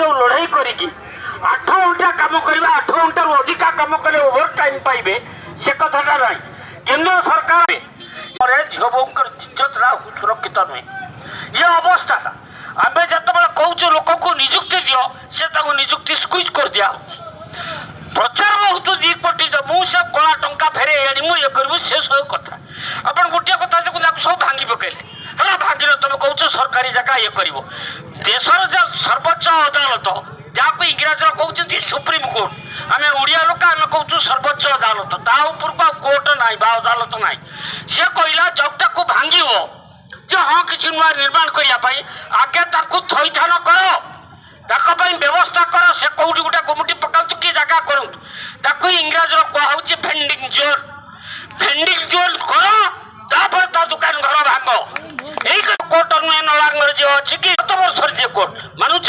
जो लड़ाई करी 8 घंटा काम करेंगे 8 घंटा अधिका काम करें ओवर टाइम पाइबे से कथाटा ना केंद्र सरकार झील बोर इज्जत सुरक्षित नुहे ये अवस्था आम जो कौच लोक को निजुक्ति दियो से निजुक्ति स्क्विज कर दिया प्रचार बहुत 2 कोटी मुझे कला टंका फेरे आनी मुझे करूँ से सब कथा आप गोटे कथा देखो सब भांगी पकड़े है भांगिल तुम कौच सरकारी जगह ये कर देशर सर्वोच्च अदालत जहाँ इंग्राजी कहते सुप्रीम कोर्ट आम ओडिया लोक आम कहूँ सर्वोच्च अदालत कोर्ट ना अदालत ना सी कहला जबटा को भांग जे हाँ कि नुआ निर्माण करने आगे थईथान कर व्यवस्था कर से कौटी गोटे गुमुटी पकाऊ कि जगह करूँ इंग्राजी कहुच्छे भेंडिंग जोन कर ता दुकान घर भांग यही कोर्ट नुहे नलांगर जी अच्छी कि 7 वर्ष कोर्ट मानुच